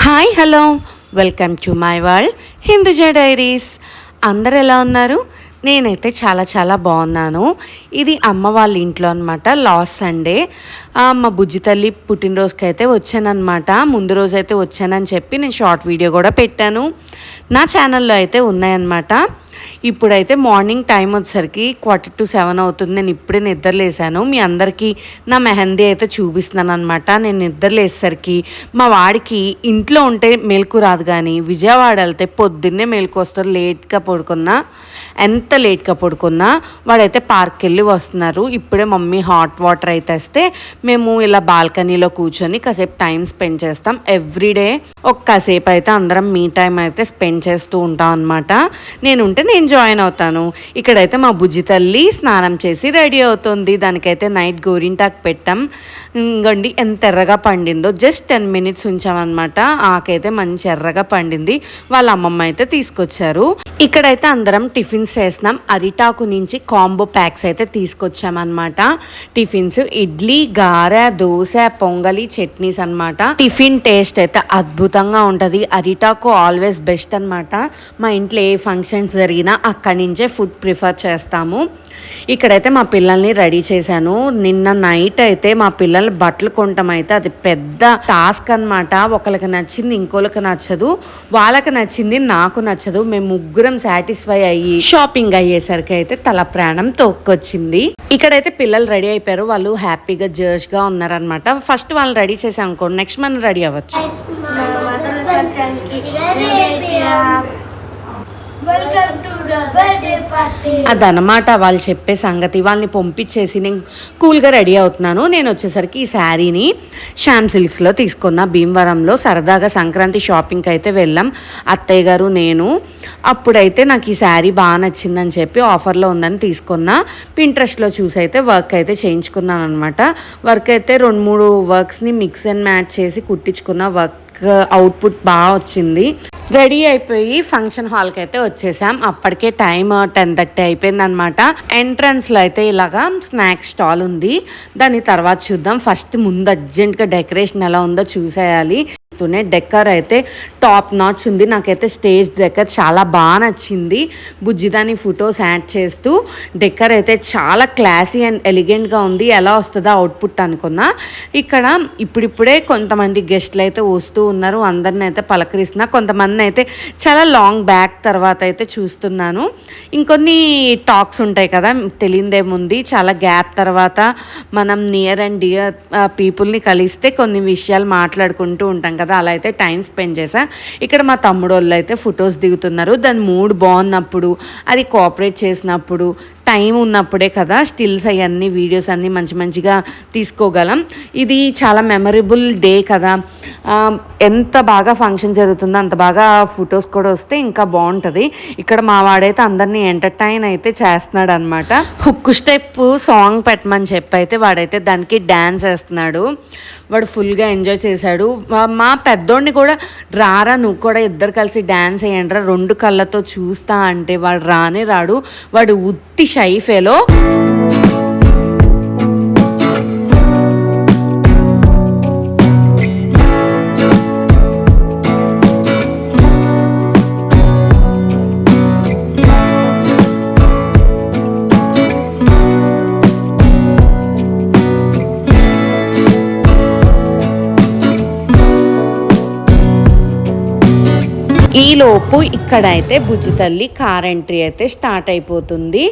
Hi hello welcome to my world Hinduja diaries. అందరు ఎలా ఉన్నారు? నేనైతే చాలా చాలా బాగున్నాను. ఇది అమ్మ వాళ్ళ ఇంట్లో అనమాట. లాస్ట్ సండే మా బుజ్జి తల్లి పుట్టినరోజుకి అయితే వచ్చానమాట. ముందు రోజు అయితే వచ్చానని చెప్పి నేను షార్ట్ వీడియో కూడా పెట్టాను. నా ఛానల్లో అయితే ఉన్నాయన్నమాట. ఇప్పుడైతే మార్నింగ్ టైం వచ్చేసరికి 6:45 అవుతుంది. నేను ఇప్పుడే నిద్రలేసాను. మీ అందరికీ నా మెహందీ అయితే చూపిస్తున్నాను అనమాట. నేను నిద్రలేసేసరికి మా వాడికి ఇంట్లో ఉంటే మేల్కు రాదు, కానీ విజయవాడ వెళ్తే పొద్దున్నే మేల్కు వస్తారు. లేట్గా పడుకున్నా, ఎంత లేట్గా పడుకున్నా వాడైతే పార్క్కి వెళ్ళి వస్తున్నారు. ఇప్పుడే మమ్మీ హాట్ వాటర్ అయితే వస్తే మేము ఇలా బాల్కనీలో కూర్చొని కాసేపు టైం స్పెండ్ చేస్తాం. ఎవ్రీడే కాసేపు అయితే అందరం మీ టైం అయితే స్పెండ్ చేస్తూ ఉంటాం అనమాట. నేను జాయిన్ అవుతాను. ఇక్కడైతే మా బుజ్జి తల్లి స్నానం చేసి రెడీ అవుతుంది. దానికైతే నైట్ గోరింటాకు పెట్టాం. ఇంకండి ఎంత ఎర్రగా పండిందో. Just 10 minutes ఉంచామన్నమాట. ఆకైతే మంచి ఎర్రగా పండింది. వాళ్ళ అమ్మమ్మ అయితే తీసుకొచ్చారు. ఇక్కడైతే అందరం టిఫిన్స్ చేస్తున్నాం. అరిటాకు నుంచి కాంబో ప్యాక్స్ అయితే తీసుకొచ్చామన్నమాట. టిఫిన్స్ ఇడ్లీ, గారె, దోశ, పొంగలి, చట్నీస్ అనమాట. టిఫిన్ టేస్ట్ అయితే అద్భుతంగా ఉంటుంది. అరిటాకు ఆల్వేస్ బెస్ట్ అనమాట. మా ఇంట్లో ఏ ఫంక్షన్స్ జరిగినా అక్కడి నుంచే ఫుడ్ ప్రిఫర్ చేస్తాము. ఇక్కడైతే మా పిల్లల్ని రెడీ చేశాను. నిన్న నైట్ అయితే మా పిల్లల్ని బట్టలు కొనటం అయితే అది పెద్ద టాస్క్ అనమాట. ఒకరికి నచ్చింది ఇంకోళ్ళకి నచ్చదు, వాళ్ళకి నచ్చింది నాకు నచ్చదు. మేము ముగ్గురం సాటిస్ఫై అయ్యి షాపింగ్ అయ్యేసరికి అయితే తల ప్రాణం తోక్కొచ్చింది. ఇక్కడైతే పిల్లలు రెడీ అయిపోయారు. వాళ్ళు హ్యాపీగా జర్జ్గా ఉన్నారనమాట. ఫస్ట్ వాళ్ళని రెడీ చేసాం అనుకోండి, నెక్స్ట్ మనం రెడీ అవ్వచ్చు. అదనమాట వాళ్ళు చెప్పే సంగతి. వాళ్ళని పంపించేసి నేను కూల్గా రెడీ అవుతున్నాను. నేను వచ్చేసరికి ఈ శారీని శ్యామ్ సిల్క్స్లో తీసుకున్నా. భీమవరంలో సరదాగా సంక్రాంతి షాపింగ్కి అయితే వెళ్ళాం అత్తయ్య గారు నేను. అప్పుడైతే నాకు ఈ శారీ బాగా నచ్చిందని చెప్పి ఆఫర్లో ఉందని తీసుకున్నా. పింట్రెస్ట్లో చూసి అయితే వర్క్ అయితే చేయించుకున్నాను అనమాట. వర్క్ అయితే 2-3 వర్క్స్ని మిక్స్ అండ్ మ్యాచ్ చేసి కుట్టించుకున్న. వర్క్ అవుట్పుట్ బాగా వచ్చింది. రెడీ అయిపోయి ఫంక్షన్ హాల్కి అయితే వచ్చేసాం. అప్పటికే టైం 10:30 అయిపోయింది అనమాట. ఎంట్రన్స్లో అయితే ఇలాగా స్నాక్స్ స్టాల్ ఉంది. దాని తర్వాత చూద్దాం. ఫస్ట్ ముందు అర్జెంట్గా డెకరేషన్ ఎలా ఉందో చూసేయాలి. డెక్కర్ అయితే టాప్ నాచ్ ఉంది. నాకైతే స్టేజ్ డెక్కర్ చాలా బాగా నచ్చింది. బుజ్జిదాని ఫొటోస్ యాడ్ చేస్తూ డెక్కర్ అయితే చాలా క్లాసీ అండ్ ఎలిగెంట్గా ఉంది. ఎలా వస్తుందో అవుట్పుట్ అనుకున్నా. ఇక్కడ ఇప్పుడిప్పుడే కొంతమంది గెస్ట్లు అయితే వస్తూ ఉన్నారు. అందరిని అయితే పలకరిస్తున్నా. కొంతమంది అయితే చాలా లాంగ్ బ్యాక్ తర్వాత అయితే చూస్తున్నాను. ఇంకొన్ని టాక్స్ ఉంటాయి కదా, తెలియదేముంది. చాలా గ్యాప్ తర్వాత మనం నియర్ అండ్ డియర్ పీపుల్ని కలిస్తే కొన్ని విషయాలు మాట్లాడుకుంటూ ఉంటాం కదా, అలా అయితే టైం స్పెండ్ చేశా. ఇక్కడ మా తమ్ముడు వాళ్ళు అయితే ఫొటోస్ దిగుతున్నారు. దాని మూడ్ బాగున్నప్పుడు, అది కోఆపరేట్ చేసినప్పుడు, టైం ఉన్నప్పుడే కదా స్టిల్స్ అవన్నీ వీడియోస్ అన్నీ మంచిగా తీసుకోగలం. ఇది చాలా మెమరబుల్ డే కదా. ఎంత బాగా ఫంక్షన్ జరుగుతుందో అంత బాగా ఫొటోస్ కూడా వస్తే ఇంకా బాగుంటుంది. ఇక్కడ మా వాడైతే అందరినీ ఎంటర్టైన్ అయితే చేస్తున్నాడు అనమాట. హుక్ స్టెప్ సాంగ్ పెట్టమని చెప్పి అయితే వాడైతే దానికి డ్యాన్స్ వేస్తున్నాడు. వాడు ఫుల్గా ఎంజాయ్ చేశాడు. మా పెద్దోడిని కూడా రారా నువ్వు కూడా ఇద్దరు కలిసి డ్యాన్స్ వేయండిరా 2 కళ్ళతో చూస్తా అంటే వాడు రానే రాడు. వాడు ఉత్తి షై ఫెలో. ఈలోపు ఇక్కడైతే బుజ్జి తల్లి కార్ ఎంట్రీ అయితే స్టార్ట్ అయిపోతుంది.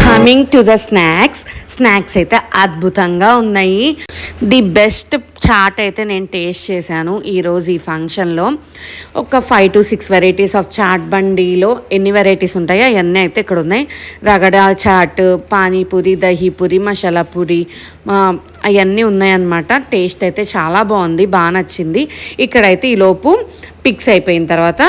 కమింగ్ టు ద స్నాక్స్ అయితే అద్భుతంగా ఉన్నాయి. ది బెస్ట్ చాట్ అయితే నేను టేస్ట్ చేశాను ఈరోజు ఈ ఫంక్షన్లో. ఒక 5 to 6 వెరైటీస్ ఆఫ్ చాట్ బండిలో ఎన్ని వెరైటీస్ ఉంటాయో అవన్నీ అయితే ఇక్కడ ఉన్నాయి. రగడా చాట్, పానీపూరి, దహీపూరి, మసాలా పూరి అవన్నీ ఉన్నాయన్నమాట. టేస్ట్ అయితే చాలా బాగుంది, బాగా నచ్చింది. ఇక్కడైతే ఈలోపు పిక్స్ అయిపోయిన తర్వాత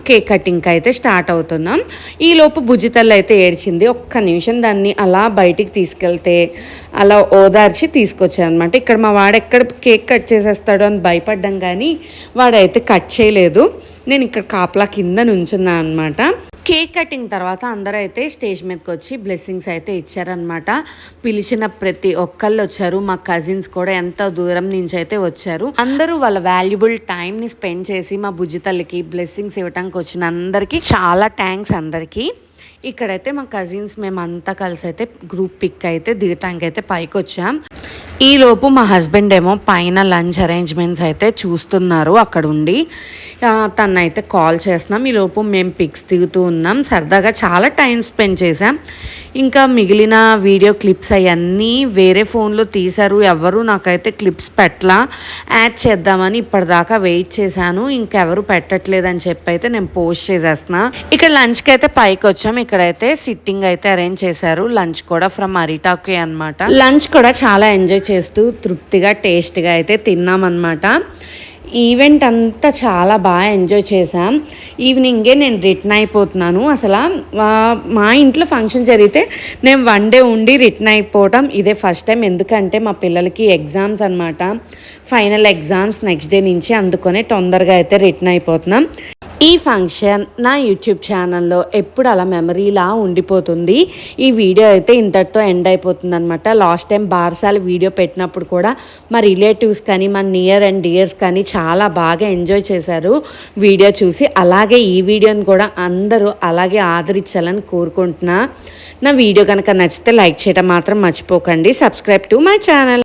కేక్ కటింగ్కి అయితే స్టార్ట్ అవుతున్నాం. ఈలోపు బుజ్జితల్లి అయితే ఏడ్చింది. ఒక్క నిమిషం దాన్ని అలా బయటికి తీసుకెళ్తే అలా ఓదార్చి తీసుకొచ్చానమాట. ఇక్కడ మా వాడు ఎక్కడ కేక్ కట్ చేసేస్తాడో అని భయపడ్డాం, కానీ వాడైతే కట్ చేయలేదు. నేను ఇక్కడ కాపలా కింద నుంచున్నాను అనమాట. కేక్ కటింగ్ తర్వాత అందరూ అయితే స్టేజ్ మీదకి వచ్చి బ్లెస్సింగ్స్ అయితే ఇచ్చారనమాట. పిలిచిన ప్రతి ఒక్కళ్ళు వచ్చారు. మా కజిన్స్ కూడా ఎంత దూరం నుంచి అయితే వచ్చారు. అందరూ వాళ్ళ వాల్యుబుల్ టైంని స్పెండ్ చేసి మా బుజ్జి తల్లికి బ్లెస్సింగ్స్ ఇవ్వడానికి వచ్చిన అందరికీ చాలా థ్యాంక్స్ అందరికీ. ఇక్కడైతే మా కజిన్స్ మేమంతా కలిసి అయితే గ్రూప్ పిక్ అయితే దిగటానికి అయితే పైకి వచ్చాం. ఈలోపు మా హస్బెండ్ ఏమో పైన లంచ్ అరేంజ్మెంట్స్ అయితే చూస్తున్నారు అక్కడ ఉండి. తనైతే కాల్ చేస్తున్నాం. ఈలోపు మేము పిక్స్ దిగుతూ ఉన్నాం. సరదాగా చాలా టైం స్పెండ్ చేసాం. ఇంకా మిగిలిన వీడియో క్లిప్స్ అవన్నీ వేరే ఫోన్లో తీశారు. ఎవరు నాకైతే క్లిప్స్ పెట్టలా. యాడ్ చేద్దామని ఇప్పటిదాకా వెయిట్ చేశాను. ఇంకెవరు పెట్టట్లేదని చెప్పి అయితే నేను పోస్ట్ చేసేస్తున్నా. ఇక్కడ లంచ్కి అయితే పైకి వచ్చాం. ఇక్కడైతే సిట్టింగ్ అయితే అరేంజ్ చేశారు. లంచ్ కూడా ఫ్రమ్ అరిటాకే అనమాట. లంచ్ కూడా చాలా ఎంజాయ్ చేస్తూ తృప్తిగా టేస్ట్గా అయితే తిన్నామన్నమాట. ఈవెంట్ అంతా చాలా బాగా ఎంజాయ్ చేసాం. ఈవినింగే నేను రిటర్న్ అయిపోతున్నాను. అసలు మా ఇంట్లో ఫంక్షన్ జరిగితే నేను 1 day ఉండి రిటర్న్ అయిపోవటం ఇదే ఫస్ట్ టైం. ఎందుకంటే మా పిల్లలకి ఎగ్జామ్స్ అనమాట, ఫైనల్ ఎగ్జామ్స్ నెక్స్ట్ డే నుంచి. అందుకనే తొందరగా అయితే రిటర్న్ అయిపోతున్నాం. ఈ ఫంక్షన్ నా యూట్యూబ్ ఛానల్లో ఎప్పుడు అలా మెమరీలా ఉండిపోతుంది. ఈ వీడియో అయితే ఇంతటితో ఎండ్ అయిపోతుంది అనమాట. లాస్ట్ టైం బార్సాల వీడియో పెట్టినప్పుడు కూడా మా రిలేటివ్స్ కానీ మా నియర్ అండ్ డియర్స్ కానీ చాలా బాగా ఎంజాయ్ చేశారు వీడియో చూసి. అలాగే ఈ వీడియోని కూడా అందరూ అలాగే ఆదరించాలని కోరుకుంటున్నా. నా వీడియో కనుక నచ్చితే లైక్ చేయడం మాత్రం మర్చిపోకండి. Subscribe to my channel.